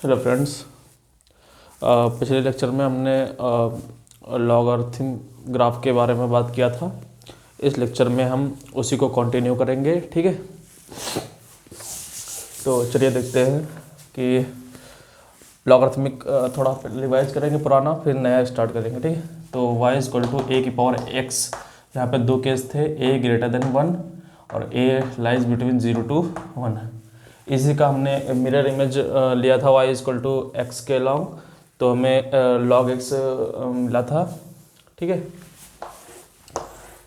Hello friends. पिछले lecture में हमने लॉगरिथम ग्राफ के बारे में बात किया था। इस लेक्चर में हम उसी को कंटिन्यू करेंगे, ठीक है। तो चलिए देखते हैं कि लॉगरिथमिक थोड़ा रिवाइज करेंगे पुराना, फिर नया स्टार्ट करेंगे, ठीक है। तो y इक्वल टू ए की पावर x, यहाँ पे दो केस थे, a ग्रेटर देन 1 और a लाइज बिटवीन 0 to 1। इसी का हमने मिरर इमेज लिया था y इक्वल टू एक्स के लॉन्ग, तो हमें log x मिला था, ठीक है।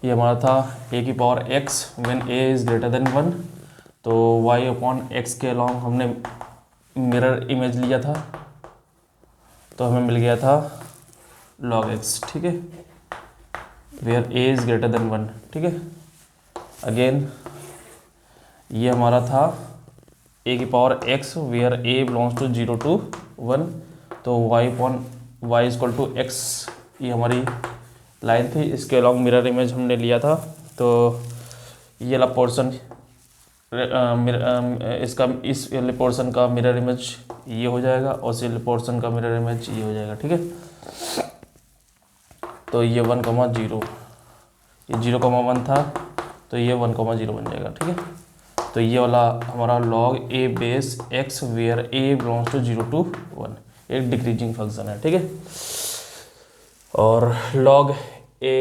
ये हमारा था a की power x when a is greater than 1, तो y अपॉन x के लॉन्ग हमने मिरर इमेज लिया था, तो हमें मिल गया था log x, ठीक है, where a is greater than 1, ठीक है। अगेन ये हमारा था a की power x where a belongs to 0 to 1, तो y upon y equal to x, ये हमारी लाइन थी, इसके अलॉन्ग मिरर इमेज हमने लिया था। तो ये वाला पोर्शन इसका इस वाले पोर्शन का मिरर इमेज ये हो जाएगा और इस वाले पोर्शन का मिरर इमेज ये हो जाएगा, ठीक है। तो ये 1,0, ये 0,1 था, तो ये 1,0 बन जाएगा, ठीक है। तो ये वाला हमारा log a base x where a belongs to 0 to 1 एक डिक्रीजिंग फंक्शन है, ठीक है। और log a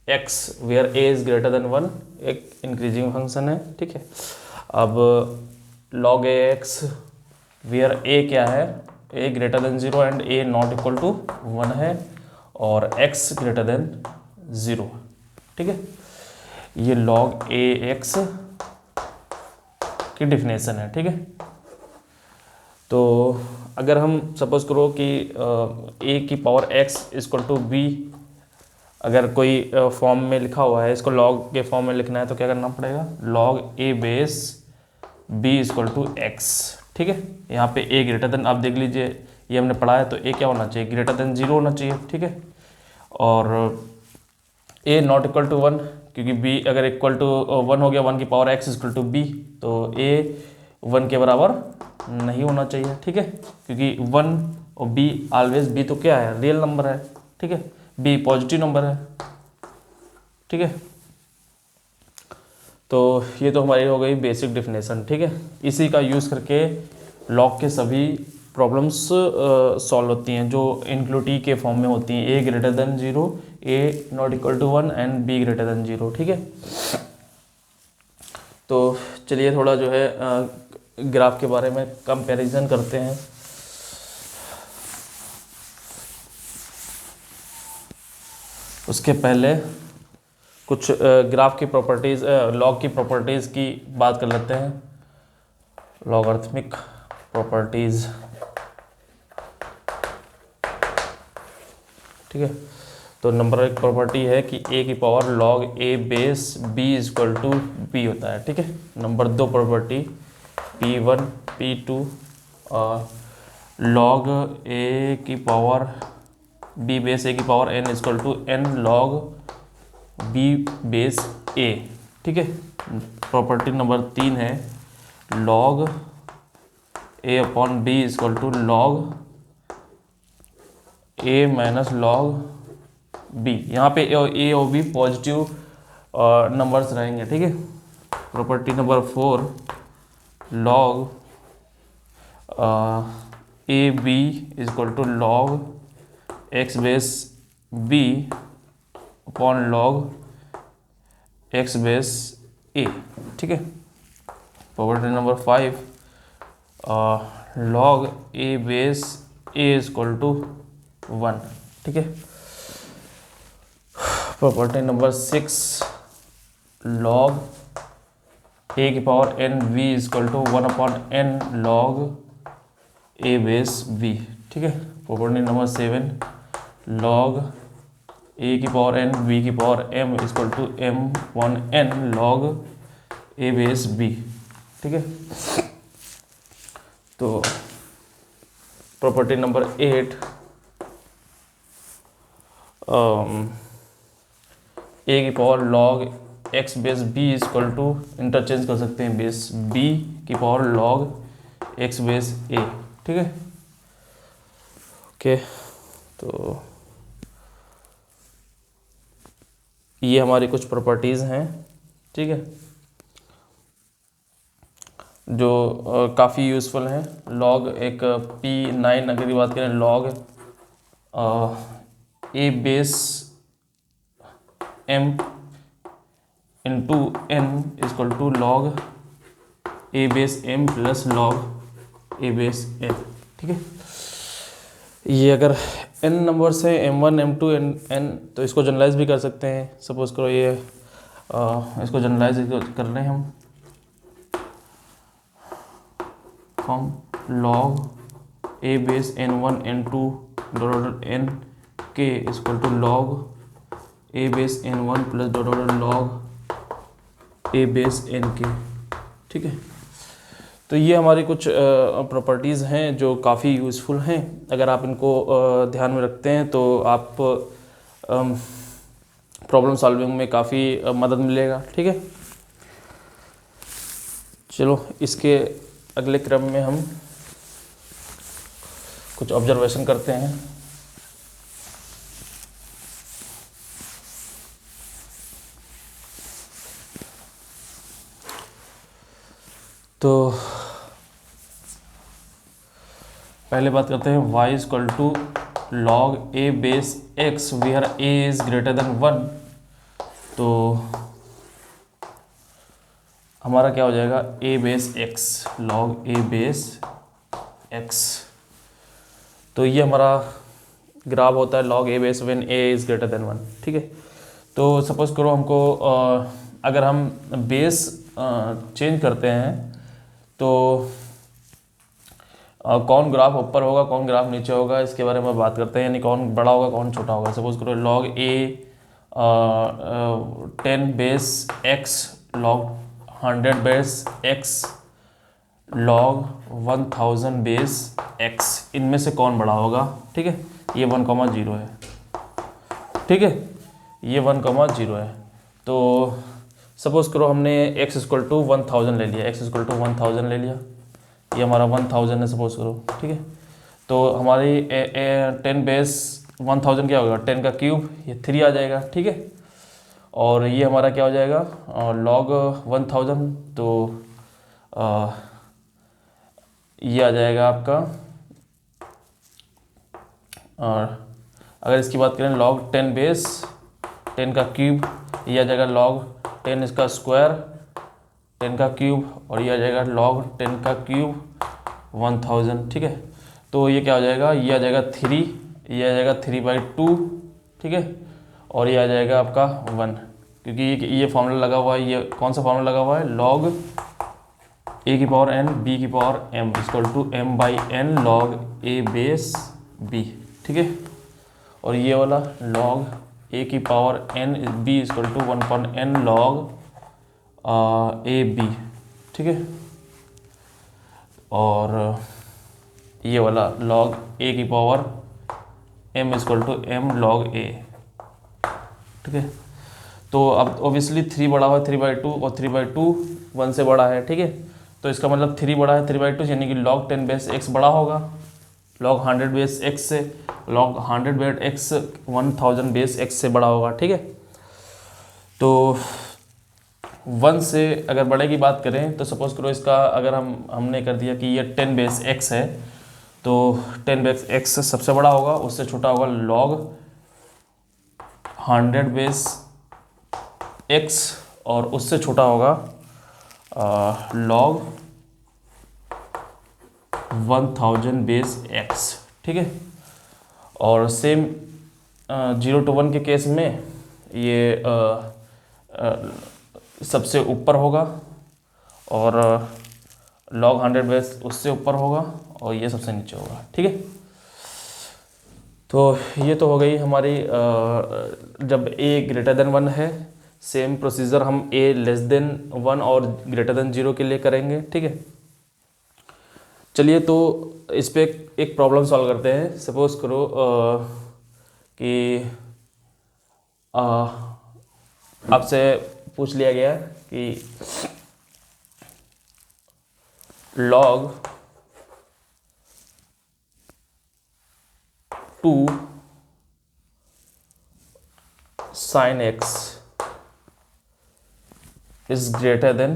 x where a is greater than 1 एक इंक्रीजिंग फंक्शन है, ठीक है। अब log a x where a क्या है, a greater than 0 and a not equal to 1 है, और x ग्रेटर देन 0, ठीक है। ये log a x की डिफिनेशन है, ठीक है। तो अगर हम सपोज करो कि a की power x equal to b, अगर कोई फॉर्म में लिखा हुआ है, इसको log के फॉर्म में लिखना है, तो क्या करना पड़ेगा, log a base b equal to x, ठीक है। यहाँ पे a ग्रेटर देन, आप देख लीजिए ये हमने पढ़ा है, तो a क्या होना चाहिए, ग्रेटर देन 0 होना चाहिए, ठीक है। और a नॉट इक्वल टू 1, क्योंकि b अगर इक्वल टू 1 हो गया, 1 की power x equal to b, तो a 1 के बराबर नहीं होना चाहिए, ठीक है। क्योंकि 1 और b ऑलवेज, b तो क्या है, रियल नंबर है, ठीक है, b पॉजिटिव नंबर है, ठीक है। तो ये तो हमारी हो गई बेसिक डिफिनेशन, ठीक है। इसी का यूज़ करके लॉग के सभी प्रॉब्लम्स सॉल्व होती हैं जो इनक्लूड के फॉर्म में होती हैं, a greater than 0, a not equal to 1 and b greater than 0, ठीक है। तो चलिए थोड़ा जो है ग्राफ के बारे में कंपैरिजन करते हैं। उसके पहले कुछ ग्राफ की प्रॉपर्टीज़, लॉग की प्रॉपर्टीज़ की बात कर लेते हैं। लॉगरिथमिक प्रॉपर्टीज़, ठीक है। तो नंबर एक प्रॉपर्टी है कि a की power log a base b equal to b होता है, ठीक है। नंबर दो property p1 p2 log a की पावर b बेस a की power n equal to n log b base a, ठीक है। प्रॉपर्टी नंबर 3 है log a upon b equal to log a minus log b। यहाँ पे a और b positive numbers रहेंगे, ठीक है। Property number 4 log a b equal to log x base b upon log x base a, ठीक है। Property number 5 log a base a equal to 1, ठीक है। प्रॉपर्टी नंबर 6 log a की power n v equal to 1 upon n log a base v, ठीक है। Property number 7 log a की power n v की power m equal to m upon n log a base b, ठीक है। तो property number 8 a की power log x base b equal to, interchange कर सकते हैं बेस b की power log x base a, ठीक है। ओके, तो ये हमारी कुछ प्रॉपर्टीज़ हैं, ठीक है, जो काफ़ी यूज़फुल हैं। लॉग एक P9 अगर की बात करें, log a base m into n equal to log a base m plus log a base n, ठीक है। ये अगर n नंबर से m1 m2 n, तो इसको जनरलाइज भी कर सकते हैं। सपोज करो ये इसको जनरलाइज कर रहे हैं हम from log a base n1 n2 dot n के equal to log a base n1 plus dot log a base n के, ठीक है। तो ये हमारी कुछ प्रॉपर्टीज़ हैं जो काफ़ी यूज़फुल हैं। अगर आप इनको ध्यान में रखते हैं तो आप प्रॉब्लम सॉल्विंग में काफ़ी मदद मिलेगा, ठीक है। चलो इसके अगले क्रम में हम कुछ ऑब्जर्वेशन करते हैं। तो पहले बात करते हैं y equal to log a base x where a is greater than 1। तो हमारा क्या हो जाएगा, a base x, log a base x। तो ये हमारा ग्राफ होता है log a base when a is greater than 1, ठीक है। तो सपोज करो हमको अगर हम बेस चेंज करते हैं तो कौन ग्राफ ऊपर होगा कौन ग्राफ नीचे होगा, इसके बारे में बात करते हैं। यानी कौन बड़ा होगा कौन छोटा होगा। सपोज करो लॉग ए 10 base x, log 100 base x, log 1000 base x, इनमें से कौन बड़ा होगा, ठीक है। ये 1,0 है, ठीक है, ये 1,0 है। तो सपोज करो हमने x इक्वल टू 1000 ले लिया, x इक्वल टू 1000 ले लिया, ये हमारा 1000 है सपोज करो, ठीक है। तो हमारी 10 बेस 1000 क्या होगा, 10 का क्यूब, ये 3 आ जाएगा, ठीक है। और ये हमारा क्या हो जाएगा लॉग 1000, तो ये आ जाएगा आपका। और अगर इसकी बात करें लॉग 10 बेस 10 का क्यूब, ये आ जाएगा लॉग 10 इसका स्क्वायर 10 का क्यूब, और ये आ जाएगा लॉग 10 का क्यूब 1000, ठीक है। तो ये क्या हो जाएगा, ये आ जाएगा 3, ये आ जाएगा 3/2, ठीक है। और ये आ जाएगा आपका 1, क्योंकि ये फॉर्मूला लगा हुआ है। ये कौन सा फॉर्मूला लगा हुआ है, लॉग a की पावर n b की power m equal to m/n log a base b, ठीक है। और ये वाला लॉग a की power n b equal to 1/n log a b, ठीक है। और ये वाला लॉग a की power m equal to m log a, ठीक है। तो अब ऑब्वियसली 3 बड़ा हुआ है 3/2 और 3/2 1 से बड़ा है, ठीक है। तो इसका मतलब 3 बड़ा है 3/2, यानी कि लॉग 10 बेस x बड़ा होगा लॉग 100 बेस x से, log 100 base x 1000 base x से बड़ा होगा, ठीक है। तो 1 से अगर बड़े की बात करें तो सपोज करो इसका अगर हमने कर दिया कि ये 10 बेस x है, तो 10 बेस x सबसे बड़ा होगा, उससे छोटा होगा लॉग 100 बेस x, और उससे छोटा होगा लॉग 1000 बेस x, ठीक है। और सेम 0 to 1 के केस में ये सबसे ऊपर होगा, और लॉग 100 बेस उससे ऊपर होगा, और ये सबसे नीचे होगा, ठीक है। तो ये तो हो गई हमारी जब a ग्रेटर देन 1 है। सेम प्रोसीजर हम a लेस देन 1 और ग्रेटर देन 0 के लिए करेंगे, ठीक है। चलिए तो इस पे एक प्रॉब्लम सॉल्व करते हैं। सपोज करो कि आपसे पूछ लिया गया कि log 2 sin x is greater than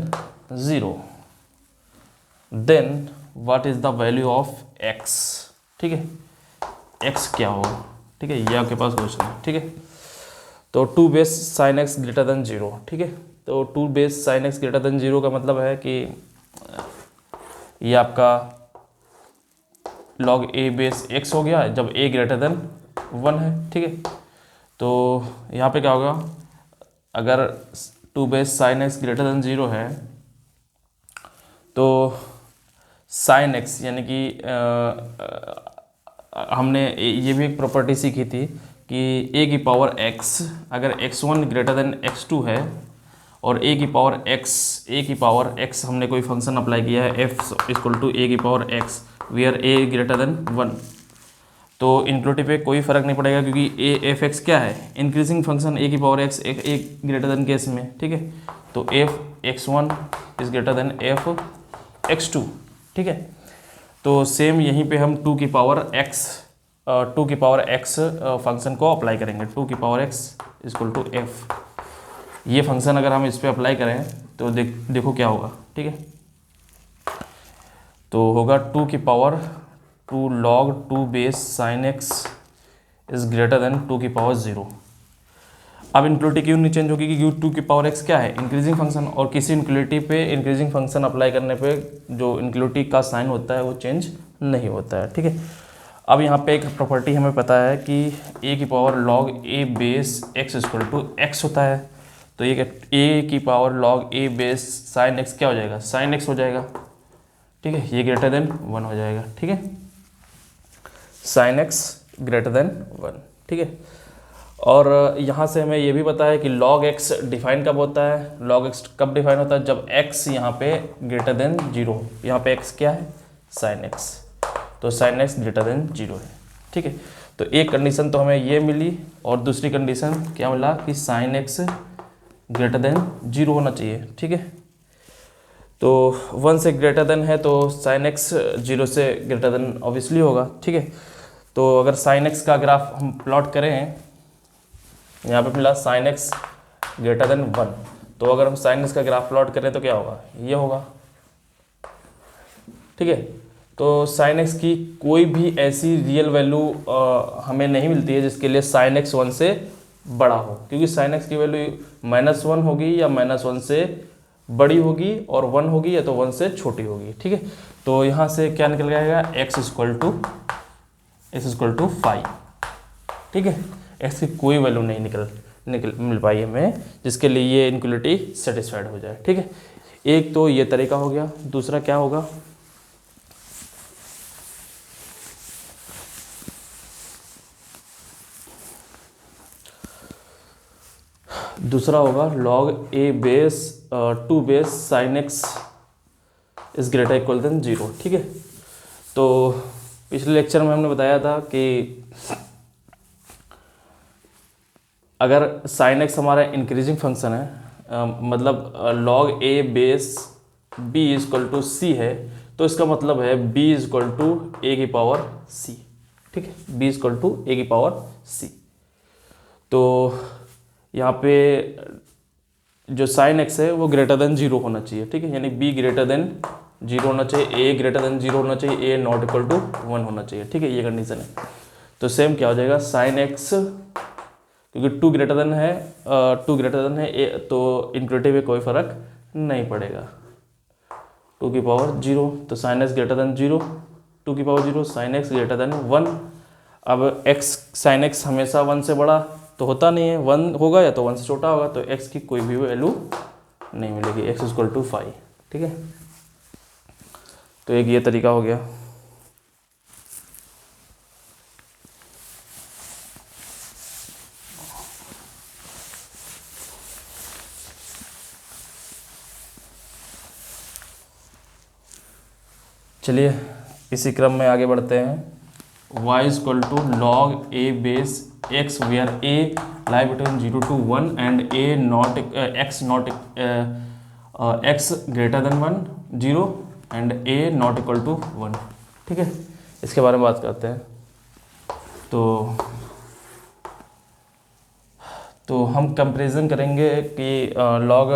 0, then what is the value of x। ठीक है, x क्या होगा, ठीक है, ये आपके पास क्वेश्चन है। ठीक है, तो 2 base sine x greater than 0। ठीक है, तो 2 base sine x greater than 0 का मतलब है कि ये आपका log a बेस x हो गया जब a ग्रेटर देन 1 है। ठीक है, तो यहाँ पे क्या होगा, अगर 2 base sine x greater than 0 है तो साइन एक्स यानी कि हमने ये भी एक प्रॉपर्टी सीखी थी कि a की पावर x अगर x1 ग्रेटर देन x2 है और a की पावर x हमने कोई फंक्शन अप्लाई किया है f इक्वल टू a की power x where a greater than 1, तो इनक्लूटिव पे कोई फ़र्क नहीं पड़ेगा क्योंकि a f x क्या है, इंक्रीजिंग फंक्शन a की power x a greater then case में। ठीक है, तो f x1 is greater then f x2। ठीक है, तो सेम यहीं पे हम 2 की पावर x फंक्शन को अप्लाई करेंगे। 2 की power x equal to f, ये फंक्शन अगर हम इस पर अप्लाई करें तो देखो क्या होगा। ठीक है, तो होगा 2 की power 2 log 2 base sine x is greater than 2 की पावर 0। अब इनक्लूटिव क्यों नहीं चेंज होगी क्योंकि 2 की पावर x क्या है, इंक्रीजिंग फंक्शन, और किसी इनक्लूटिव पे इंक्रीजिंग फंक्शन अप्लाई करने पे जो इनक्लूटिव का साइन होता है वो चेंज नहीं होता है। ठीक है, अब यहाँ पे एक प्रॉपर्टी हमें पता है कि a की power log a base x equal to x होता है, तो ये a की power log a base sine x क्या हो जाएगा, साइन x हो जाएगा। ठीक है, ये ग्रेटर देन 1 हो जाएगा। ठीक है, साइन x ग्रेटर देन 1। ठीक है, और यहाँ से हमें ये भी पता है कि log x डिफाइन कब होता है, log x कब डिफाइन होता है, जब x यहाँ पे ग्रेटर देन 0 हो। यहाँ पे x क्या है, साइन x, तो साइन x ग्रेटर देन 0 है। ठीक है, तो एक कंडीशन तो हमें ये मिली और दूसरी कंडीशन क्या मिला कि साइन x ग्रेटर देन 0 होना चाहिए। ठीक है, तो 1 से ग्रेटर देन है तो साइन x 0 से ग्रेटर देन ऑब्वियसली होगा। ठीक है, तो अगर साइन x का ग्राफ हम प्लॉट करें, यहाँ पे मिला साइन x ग्रेटर देन 1, तो अगर हम साइन x का ग्राफ प्लॉट करें तो क्या होगा, ये होगा। ठीक है, तो साइन x की कोई भी ऐसी रियल वैल्यू हमें नहीं मिलती है जिसके लिए साइन x 1 से बड़ा हो, क्योंकि साइन x की वैल्यू -1 होगी या -1 से बड़ी होगी और 1 होगी या तो 1 से छोटी होगी। ठीक है, तो यहाँ से क्या निकल जाएगा, x इक्वल टू 5। ठीक है, x की कोई वैल्यू नहीं मिल पाई हमें जिसके लिए ये इनक्वलिटी सेटिस्फाइड हो जाए। ठीक है, एक तो ये तरीका हो गया, दूसरा क्या होगा, दूसरा होगा log a base 2 base sine x is greater equal than 0। ठीक है, तो पिछले लेक्चर में हमने बताया था कि अगर साइन x हमारा इंक्रीजिंग फंक्शन है, मतलब log a base b equal to c है, तो इसका मतलब है b इक्वल टू a की पावर c। ठीक है, b इक्वल टू a की पावर c, तो यहाँ पे जो साइन x है वो ग्रेटर देन 0 होना चाहिए। ठीक है, यानी b ग्रेटर देन 0 होना चाहिए, a ग्रेटर देन 0 होना चाहिए, a नॉट इक्वल टू 1 होना चाहिए। ठीक है, ये कंडीशन है। तो सेम क्या हो जाएगा, साइन x क्योंकि 2 ग्रेटर देन है a, तो इनक्लूटिव में कोई फर्क नहीं पड़ेगा। 2 की पावर 0, तो साइन x ग्रेटर देन 0, 2 की power 0, sine x greater than 1। अब x साइन x हमेशा 1 से बड़ा तो होता नहीं है, 1 होगा या तो 1 से छोटा होगा, तो x की कोई भी वैल्यू नहीं मिलेगी, x इक्वल टू 5। ठीक है, तो एक ये तरीका हो गया। चलिए इसी क्रम में आगे बढ़ते हैं। y equal to log a base x where a lie between 0 to 1 and a not x greater than 1 0 and a not equal to 1। ठीक है, इसके बारे में बात करते हैं। तो हम कंपेरिजन करेंगे कि log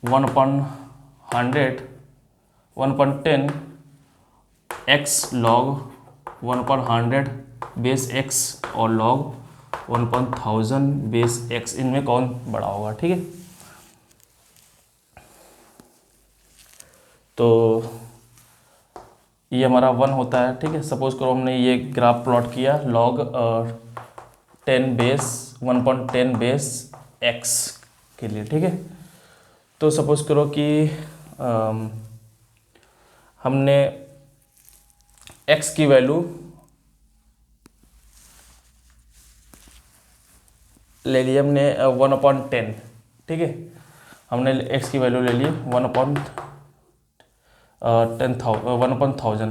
1/100 x log 1/100 base x और log 1/1000 बेस x, इनमें कौन बड़ा होगा। ठीक है, तो ये हमारा 1 होता है। ठीक है, सपोज करो हमने ये ग्राफ प्लॉट किया log 1/10 बेस x के लिए। ठीक है, तो सपोज करो कि हमने x की वैल्यू ले ली हमने 1/10। ठीक है, हमने x की वैल्यू ले ली 1/1000।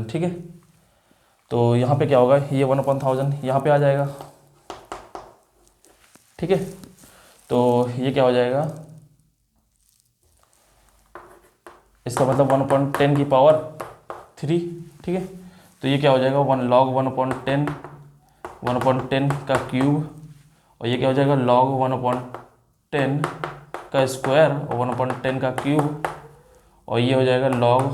ठीक है, तो यहाँ पे क्या होगा, ये 1/1000 यहाँ पे आ जाएगा। ठीक है, तो ये क्या हो जाएगा, इसका मतलब 1/10 की पावर 3। ठीक है, तो ये क्या हो जाएगा, log 1/10 का क्यूब, और ये क्या हो जाएगा log 1/10 का स्क्वायर और 1/10 का क्यूब, और ये हो जाएगा log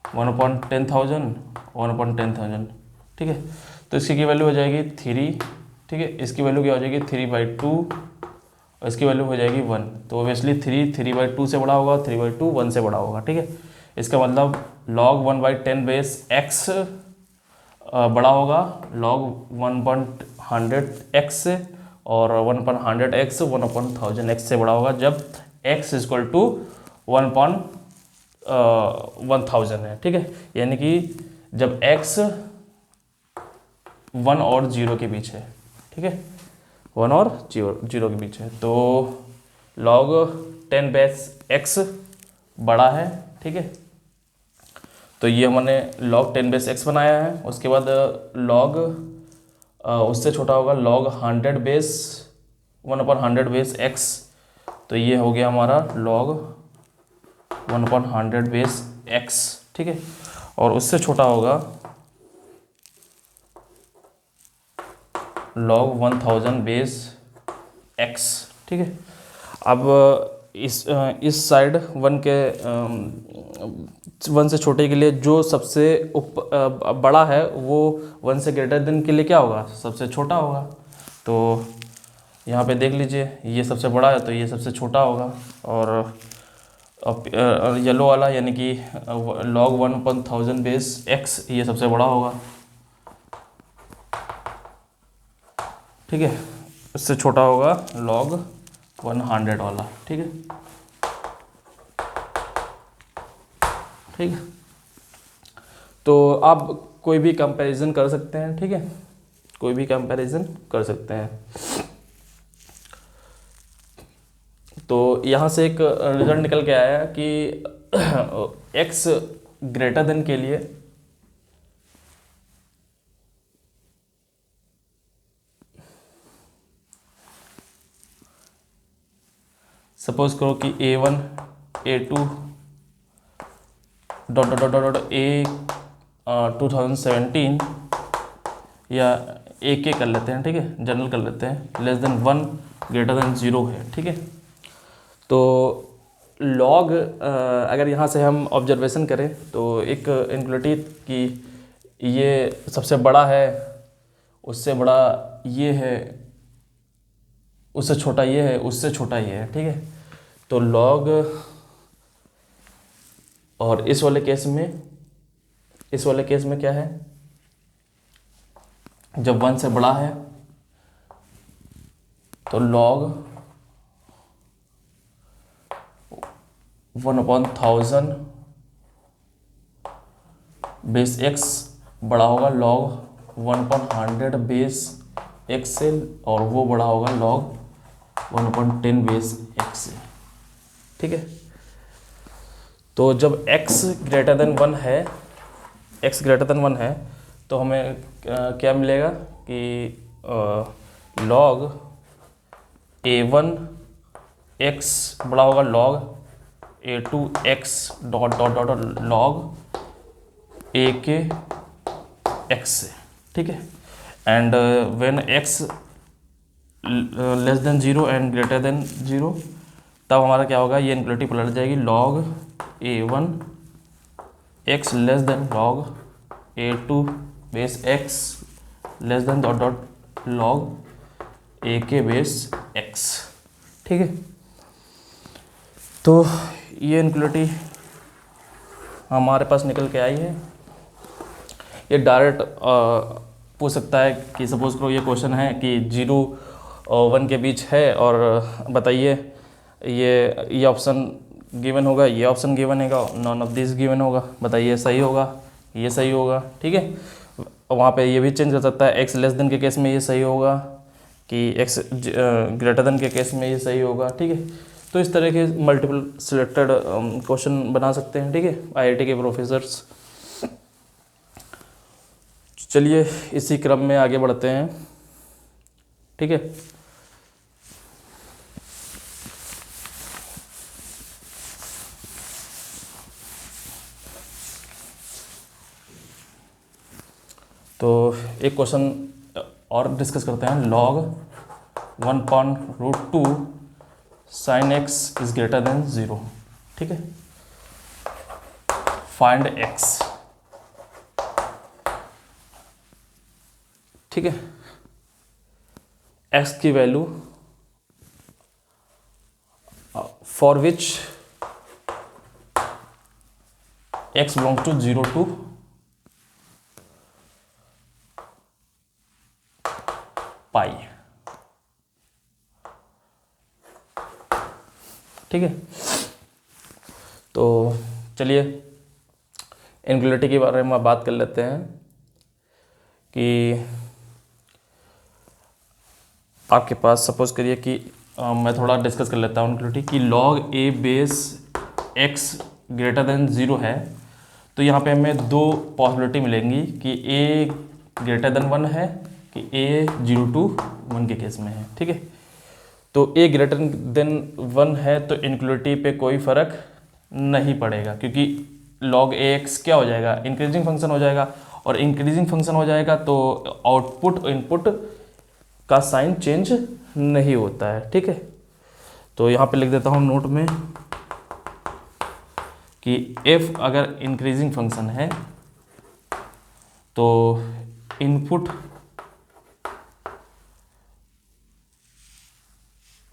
1/10000 1/10000। ठीक है, तो इसकी की वैल्यू हो जाएगी 3। ठीक है, इसकी वैल्यू क्या हो जाएगी 3/2 और इसकी वैल्यू हो जाएगी 1। तो ओबियसली 3/2 से बड़ा होगा, 3/2 1 से बड़ा होगा। ठीक है, इसका मतलब log 1/10 बेस x बड़ा होगा log 1/100 x से, और 1/100 x 1/1000 x से बड़ा होगा जब x इक्वल टू 1/1000 है। ठीक है, यानी कि जब x 1 और 0 के बीच है। ठीक है, 1 और 0 के बीच है, तो log 10 बेस x बड़ा है। ठीक है, तो ये हमने log 10 बेस x बनाया है। उसके बाद log उससे छोटा होगा log 100 बेस 1/100 बेस x, तो ये हो गया हमारा log 1/100 बेस x। ठीक है, और उससे छोटा होगा log 1000 बेस x। ठीक है, अब इस साइड 1 से छोटे के लिए जो सबसे बड़ा है वो 1 से ग्रेटर देन के लिए क्या होगा, सबसे छोटा होगा। तो यहाँ पे देख लीजिए, ये सबसे बड़ा है तो ये सबसे छोटा होगा, और येलो वाला यानी कि log 1/1000 बेस x ये सबसे बड़ा होगा। ठीक है, इससे छोटा होगा log 100 वाला। ठीक है, ठीक है, तो आप कोई भी कंपैरिजन कर सकते हैं। ठीक है, कोई भी कंपैरिजन कर सकते हैं। तो यहाँ से एक रिजल्ट निकल के आया कि x ग्रेटर देन के लिए सपोज करो कि a1 a2 ... a 2017 या a के कर लेते हैं। ठीक है, जनरल कर लेते हैं, लेस देन 1 ग्रेटर देन 0 है। ठीक है, तो log अगर यहाँ से हम ऑब्जर्वेशन करें तो एक इनक्वलिटी कि ये सबसे बड़ा है, उससे बड़ा ये है, उससे छोटा ये है, उससे छोटा ये है। ठीक है, तो log, और इस वाले केस में क्या है, जब 1 से बड़ा है तो log 1/1000 बेस x बड़ा होगा log 1/100 बेस x से, और वो बड़ा होगा log 1/10 बेस x से। ठीक है, तो जब x ग्रेटर देन 1 है, तो हमें क्या मिलेगा कि log a1 x बड़ा होगा log a2 x dot log a के x से। ठीक है। And when x less than 0 and greater than 0, तब हमारा क्या होगा, ये इनक्वलिटी पलट जाएगी, log a1 x less than log a2 base x less than dot dot log a के बेस x। ठीक है, तो ये इनक्वलिटी हमारे पास निकल के आई है। ये डायरेक्ट पूछ सकता है कि सपोज करो ये क्वेश्चन है कि 0 और 1 के बीच है और बताइए ये ऑप्शन गिवन होगा, ये ऑप्शन गिवन होगा, नॉन ऑफ दिस गिवन होगा, बताइए सही होगा, ये सही होगा। ठीक है, वहाँ पे ये भी चेंज कर सकता है, x लेस देन के केस में ये सही होगा कि x ग्रेटर देन के केस में ये सही होगा। ठीक है, तो इस तरह के मल्टीपल सिलेक्टेड क्वेश्चन बना सकते हैं। ठीक है, IIT के प्रोफेसर्स। चलिए इसी क्रम में आगे बढ़ते हैं। ठीक है, तो एक क्वेश्चन और डिस्कस करते हैं। log 1/√2 sin x is greater than 0। ठीक है, फाइंड x। ठीक है, x की value for which x belongs to 0 to pi. ठीक है, तो चलिए इनक्वलिटी के बारे में बात कर लेते हैं कि आपके पास सपोज करिए कि मैं थोड़ा डिस्कस कर लेता हूँ इनक्वलिटी कि log a base x greater than 0 है। तो यहाँ पे हमें दो पॉसिबिलिटी मिलेंगी कि a ग्रेटर देन 1 है कि a 0 to 1 के केस में है। ठीक है, तो a ग्रेटर देन 1 है तो इनक्वलिटी पे कोई फ़र्क नहीं पड़ेगा, क्योंकि log ax क्या हो जाएगा, इंक्रीजिंग फंक्शन हो जाएगा, और इंक्रीजिंग फंक्शन हो जाएगा तो आउटपुट इनपुट का साइन चेंज नहीं होता है। ठीक है, तो यहाँ पे लिख देता हूँ नोट में कि f अगर इंक्रीजिंग फंक्शन है तो इनपुट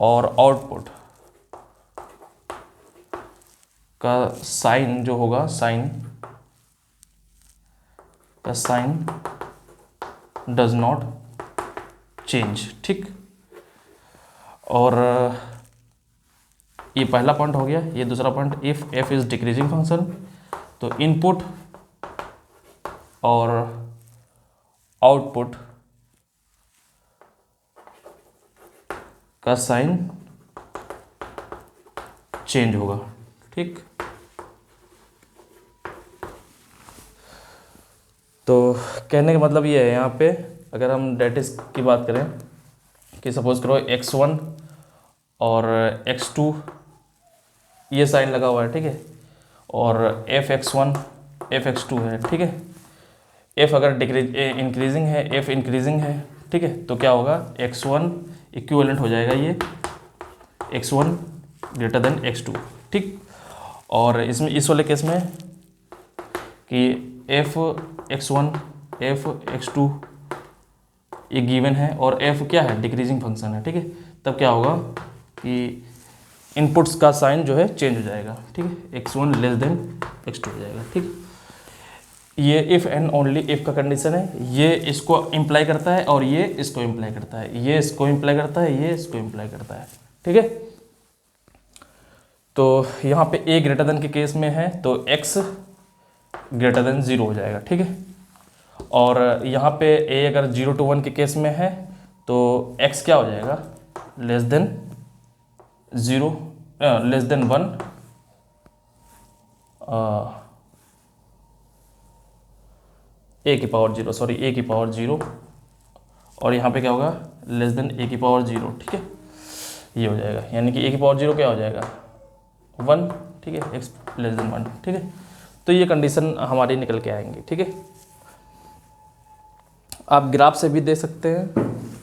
और आउटपुट का साइन जो होगा, साइन डज नॉट चेंज। ठीक, और ये पहला पॉइंट हो गया। ये दूसरा point, if f is decreasing function तो इनपुट और आउटपुट का साइन चेंज होगा। ठीक, तो कहने का मतलब ये है, यहाँ पे अगर हम डेटिस की बात करें कि सपोज करो x1 और x2 ये साइन लगा हुआ है। ठीक है, और fx1 fx2 है। ठीक है, f अगर इंक्रीजिंग है, f इंक्रीजिंग है। ठीक है, तो क्या होगा, x1 इक्विवेलेंट हो जाएगा ये x1 ग्रेटर देन x2। ठीक, और इसमें इस वाले केस में कि f x1 f x2 ये गिवन है और f क्या है, डिक्रीजिंग फंक्शन है। ठीक है, तब क्या होगा कि इनपुट्स का साइन जो है चेंज हो जाएगा। ठीक है, x1 लेस देन x2 हो जाएगा। ठीक, ये इफ़ एंड ओनली इफ़ का कंडीशन है। ये इसको इम्प्लाई करता है और ये इसको इम्प्लाई करता है, ये इसको इम्प्लाई करता है, ये इसको इम्प्लाई करता है। ठीक है, तो यहाँ पे a ग्रेटर देन के केस में है तो x ग्रेटर देन 0 हो जाएगा। ठीक है, और यहाँ पे a अगर 0 to 1 के केस में है तो x क्या हो जाएगा, less than 0 less than 1 a की पावर 0, सॉरी a की पावर 0, और यहाँ पे क्या होगा, लेस देन a की पावर 0। ठीक है, ये हो जाएगा, यानी कि a की पावर 0 क्या हो जाएगा, 1। ठीक है, x लेस देन 1। ठीक है, तो ये कंडीशन हमारी निकल के आएंगी। ठीक है, आप ग्राफ से भी दे सकते हैं,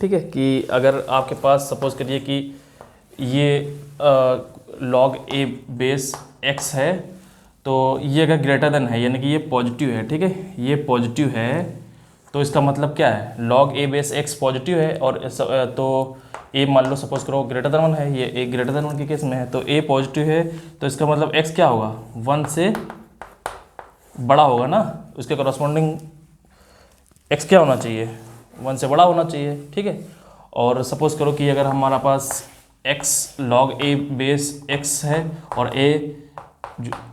ठीक है, कि अगर आपके पास सपोज करिए कि ये log a बेस x है, तो ये अगर ग्रेटर देन है यानी कि ये पॉजिटिव है, ठीक है, ये पॉजिटिव है, तो इसका मतलब क्या है, log a base x positive है और तो a मान लो सपोज करो ग्रेटर देन 1 है, ये a ग्रेटर देन 1 के केस में है, तो a पॉजिटिव है, तो इसका मतलब x क्या होगा, 1 से बड़ा होगा ना, उसके करस्पॉन्डिंग x क्या होना चाहिए, 1 से बड़ा होना चाहिए, ठीक है। और सपोज करो कि अगर हमारा पास x log a base x है और a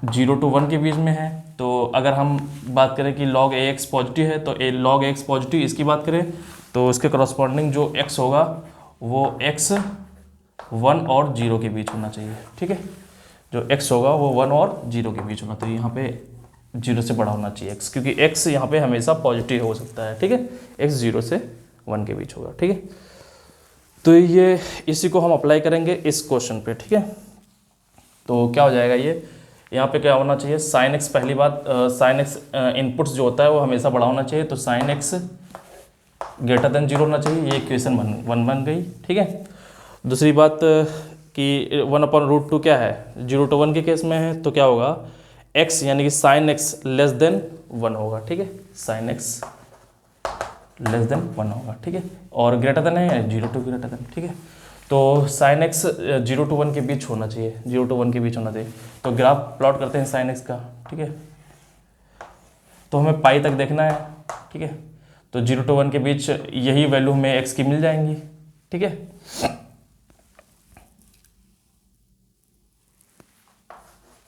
0 to 1 के बीच में है, तो अगर हम बात करें कि log ax पॉजिटिव है, तो a log ax पॉजिटिव इसकी बात करें तो उसके करस्पॉन्डिंग जो x होगा वो x 1 और 0 के बीच होना चाहिए, ठीक है, जो x होगा वो 1 और 0 के बीच होना चाहिए, यहाँ पे 0 से बड़ा होना चाहिए x, क्योंकि x यहाँ पे हमेशा पॉजिटिव हो सकता है, ठीक है, x 0 से 1 के बीच होगा, ठीक है। तो ये इसी को हम अप्लाई करेंगे इस क्वेश्चन पे, ठीक है। तो क्या हो जाएगा, ये यहाँ पे क्या होना चाहिए, साइन एक्स, पहली बात साइन एक्स इनपुट्स जो होता है वो हमेशा बड़ा होना चाहिए, तो साइन एक्स ग्रेटर देन 0 होना चाहिए, ये इक्वेशन बन गई, ठीक है। दूसरी बात कि 1/√2 क्या है, 0 to 1 के केस में है, तो क्या होगा, x यानी कि साइन एक्स लेस देन 1 होगा, ठीक है, साइन एक्स लेस देन 1 होगा, ठीक है, और ग्रेटर देन है 0 to ग्रेटर देन, ठीक है। तो साइन एक्स 0 to 1 के बीच होना चाहिए, 0 to 1 के बीच होना चाहिए, तो ग्राफ प्लॉट करते हैं साइन एक्स का, ठीक है। तो हमें पाई तक देखना है, ठीक है, तो 0 to 1 के बीच यही वैल्यू हमें एक्स की मिल जाएंगी, ठीक है।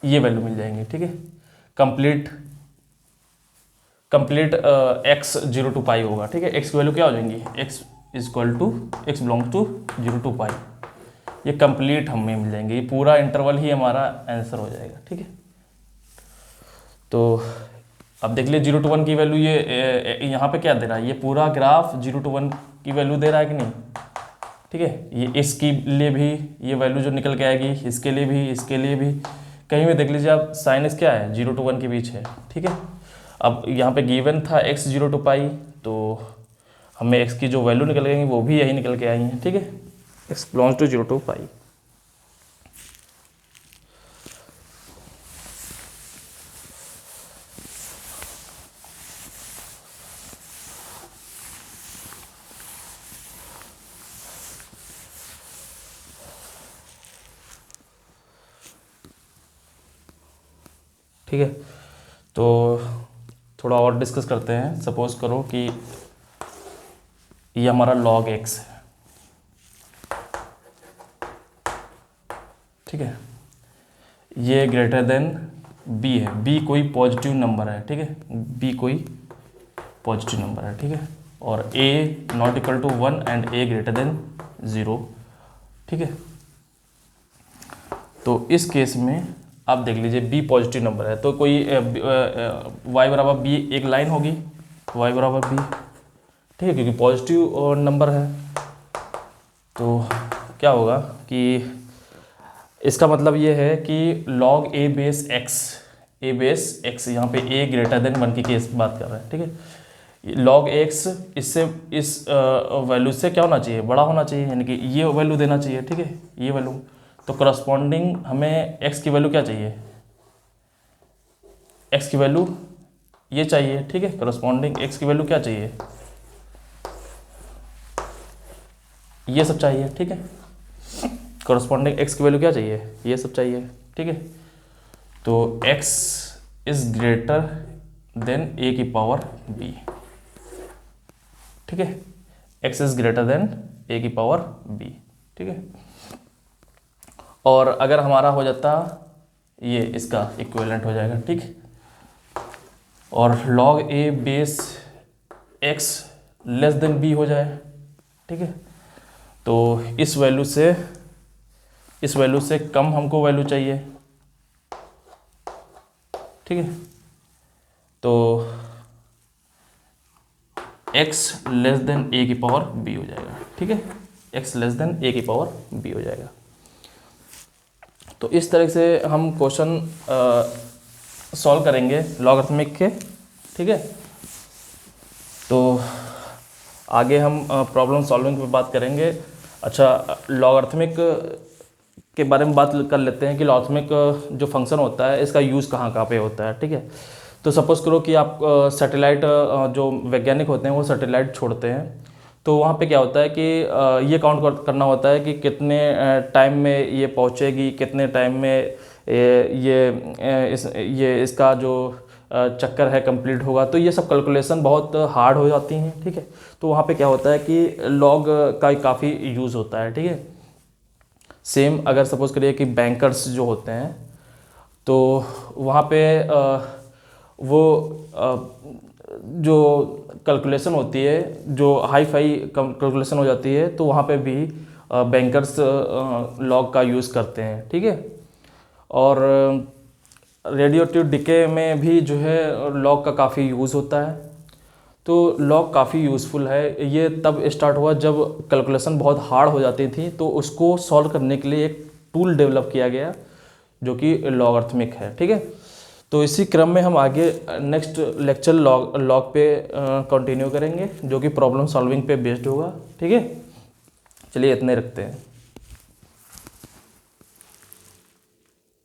ये वैल्यू मिल जाएंगी, ठीक है, कंप्लीट एक्स 0 to पाई होगा, ठीक है, एक्स की वैल्यू क्या हो जाएंगी, x equal to x belongs to 0 to pi, ये कंप्लीट हमें मिल जाएंगे, ये पूरा इंटरवल ही हमारा आंसर हो जाएगा, ठीक है। तो अब देख लिए 0 to 1 की वैल्यू, ये यहाँ पे क्या दे रहा है, ये पूरा ग्राफ 0 to 1 की वैल्यू दे रहा है कि नहीं, ठीक है, ये इसके लिए भी ये वैल्यू जो निकल के आएगी, इसके लिए भी, इसके लिए भी, कहीं भी देख लीजिए आप, साइन एक्स क्या है, 0 to 1 के बीच है, ठीक है। अब यहाँ पे गिवन था x 0 to पाई, तो हमें x की जो वैल्यू निकल गई वो भी यही निकल के आई हैं, ठीक है, x belongs to 0 to pi. ठीक है, तो थोड़ा और डिस्कस करते हैं। सपोज करो कि ये हमारा log x है, ठीक है, ये ग्रेटर देन b है, b कोई पॉजिटिव नंबर है, ठीक है, b कोई पॉजिटिव नंबर है, ठीक है, और a not equal to 1 and a greater than 0, ठीक है। तो इस केस में आप देख लीजिए b पॉजिटिव नंबर है, तो कोई y बराबर b एक लाइन होगी, y बराबर b, ठीक है, क्योंकि पॉजिटिव नंबर है, तो क्या होगा कि इसका मतलब ये है कि log a बेस x, यहाँ पे a ग्रेटर देन 1 की केस बात कर रहे हैं, ठीक है। log x इससे इस वैल्यू से क्या होना चाहिए, बड़ा होना चाहिए, यानी कि ये वैल्यू देना चाहिए, ठीक है, ये वैल्यू। तो करस्पॉन्डिंग हमें x की वैल्यू क्या चाहिए, x की वैल्यू ये चाहिए, ठीक है, करस्पॉन्डिंग x की वैल्यू क्या चाहिए, ये सब चाहिए, ठीक है, करस्पॉन्डिंग x की वैल्यू क्या चाहिए, ये सब चाहिए, ठीक है। तो x is greater then a की पावर b, ठीक है, x is greater then a की पावर b, ठीक है। और अगर हमारा हो जाता ये इसका इक्विवेलेंट हो जाएगा, ठीक, और log a base x less than b हो जाए, ठीक है, तो इस वैल्यू से कम हमको वैल्यू चाहिए, ठीक है। तो x लेस देन a की पावर b हो जाएगा, ठीक है, x लेस देन a की पावर b हो जाएगा। तो इस तरह से हम क्वेश्चन सॉल्व करेंगे लॉगरिथमिक के, ठीक है। तो आगे हम प्रॉब्लम सॉल्विंग पे बात करेंगे। अच्छा, लॉगरिथमिक के बारे में बात कर लेते हैं कि लॉगरिथमिक जो फंक्शन होता है इसका यूज़ कहाँ कहाँ पे होता है। ठीक है, तो सपोज़ करो कि आप सैटेलाइट, जो वैज्ञानिक होते हैं वो सैटेलाइट छोड़ते हैं, तो वहाँ पे क्या होता है कि ये काउंट करना होता है कि कितने टाइम में ये पहुँचेगी, कितने टाइम में इसका जो चक्कर है कंप्लीट होगा। तो ये सब कैलकुलेशन बहुत हार्ड हो जाती हैं। ठीक है, तो वहाँ पे क्या होता है कि लॉग का काफ़ी यूज़ होता है। ठीक है, सेम अगर सपोज़ करिए कि बैंकर्स जो होते हैं तो वहाँ पे वो जो कैलकुलेशन होती है, जो हाई फाई कैलकुलेशन हो जाती है, तो वहाँ पे भी बैंकर्स लॉग का यूज़ करते हैं। ठीक है, और रेडियोएक्टिव डिके में भी जो है लॉग का काफ़ी यूज़ होता है। तो लॉग काफ़ी यूज़फुल है। ये तब स्टार्ट हुआ जब कैलकुलेशन बहुत हार्ड हो जाती थी, तो उसको सॉल्व करने के लिए एक टूल डेवलप किया गया जो कि लॉगरिथमिक है। ठीक है, तो इसी क्रम में हम आगे नेक्स्ट लेक्चर लॉग पे कंटिन्यू करेंगे, जो कि प्रॉब्लम सॉल्विंग पे बेस्ड होगा। ठीक है, चलिए इतने रखते हैं।